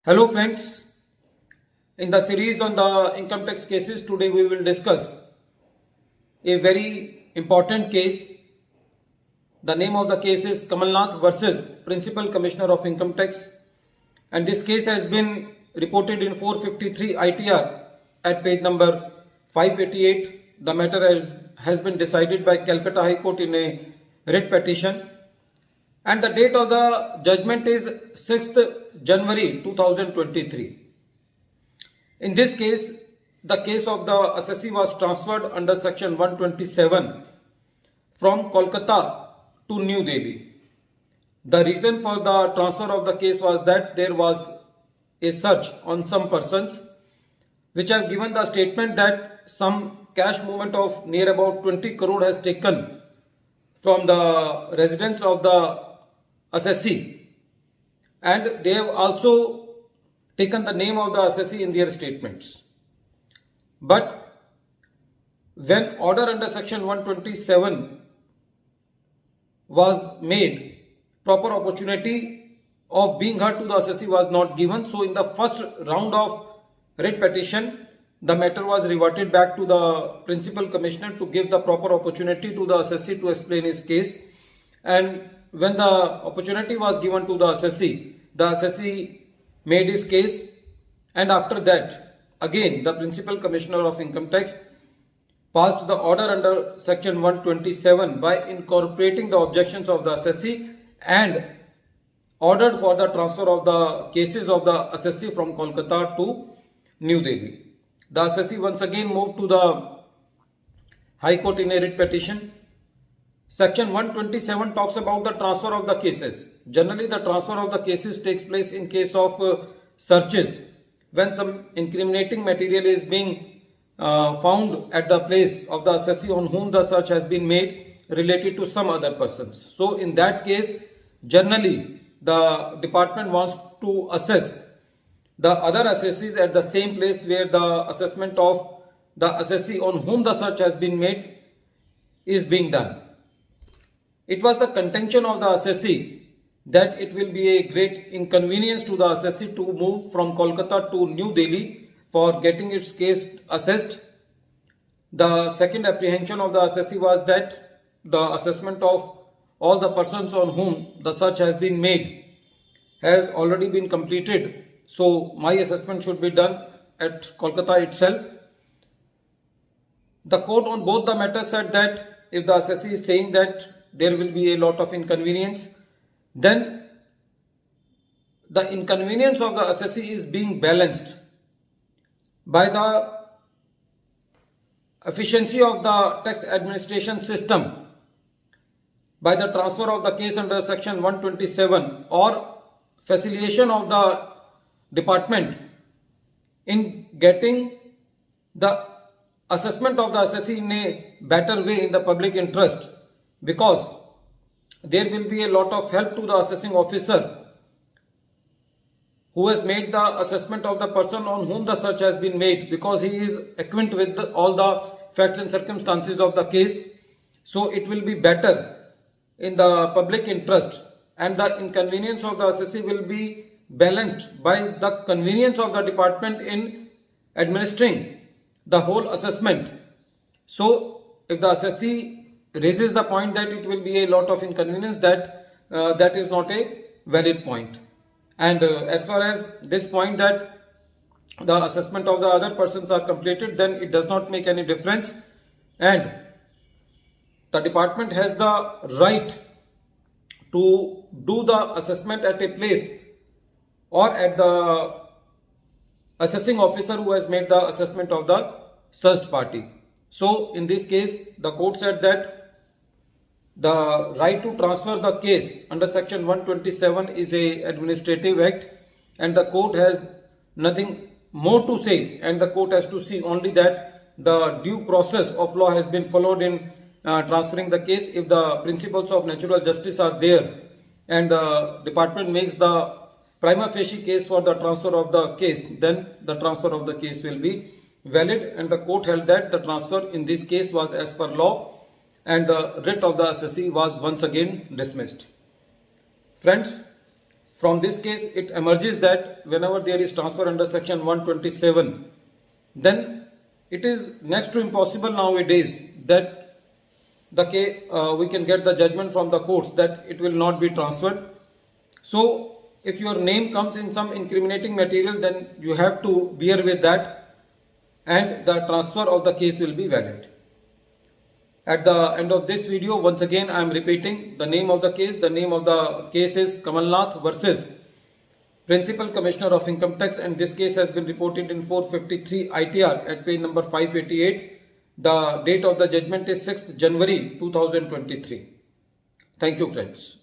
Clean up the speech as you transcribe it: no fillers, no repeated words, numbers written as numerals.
Hello friends, in the series on the income tax cases, today we will discuss a very important case. The name of the case is Kamalnath versus Principal Commissioner of Income Tax, and this case has been reported in 453 ITR at page number 588. The matter has been decided by Calcutta High Court in a writ petition, and the date of the judgment is 6th January 2023. In this case, the case of the assessee was transferred under section 127 from Kolkata to New Delhi. The reason for the transfer of the case was that there was a search on some persons which have given the statement that some cash movement of near about 20 crore has taken from the residence of the assessee, and they have also taken the name of the assessee in their statements. But when order under section 127 was made, proper opportunity of being heard to the assessee was not given. So in the first round of writ petition, the matter was reverted back to the Principal Commissioner to give the proper opportunity to the assessee to explain his case. And when the opportunity was given to the assessee made his case, and after that again the Principal Commissioner of Income Tax passed the order under section 127 by incorporating the objections of the assessee and ordered for the transfer of the cases of the assessee from Kolkata to New Delhi. The assessee once again moved to the High Court in a writ petition. Section 127 talks about the transfer of the cases. Generally, the transfer of the cases takes place in case of searches, when some incriminating material is being found at the place of the assessee on whom the search has been made related to some other persons. So in that case, generally the department wants to assess the other assessees at the same place where the assessment of the assessee on whom the search has been made is being done. It was the contention of the assessee that it will be a great inconvenience to the assessee to move from Kolkata to New Delhi for getting its case assessed. The second apprehension of the assessee was that the assessment of all the persons on whom the search has been made has already been completed. So my assessment should be done at Kolkata itself. The court on both the matters said that if the assessee is saying that there will be a lot of inconvenience, then the inconvenience of the assessee is being balanced by the efficiency of the tax administration system, by the transfer of the case under section 127 or facilitation of the department in getting the assessment of the assessee in a better way in the public interest, because there will be a lot of help to the assessing officer who has made the assessment of the person on whom the search has been made, because he is acquainted with all the facts and circumstances of the case. So it will be better in the public interest, and the inconvenience of the assessee will be balanced by the convenience of the department in administering the whole assessment. So if the assessee raises the point that it will be a lot of inconvenience, that is not a valid point. And as far as this point that the assessment of the other persons are completed, then it does not make any difference, and the department has the right to do the assessment at a place or at the assessing officer who has made the assessment of the searched party. So in this case, the court said that the right to transfer the case under section 127 is a administrative act, and the court has nothing more to say, and the court has to see only that the due process of law has been followed in transferring the case. If the principles of natural justice are there and the department makes the prima facie case for the transfer of the case, then the transfer of the case will be valid, and the court held that the transfer in this case was as per law, and the writ of the assessee was once again dismissed. Friends, From this case, it emerges that whenever there is transfer under section 127, then it is next to impossible nowadays that we can get the judgment from the courts that it will not be transferred. So if your name comes in some incriminating material, then you have to bear with that, and the transfer of the case will be valid. At the end of this video, once again I am repeating the name of the case. The name of the case is Kamalnath versus Principal Commissioner of Income Tax, and this case has been reported in 453 ITR at page number 588. The date of the judgment is 6th January 2023. Thank you, friends.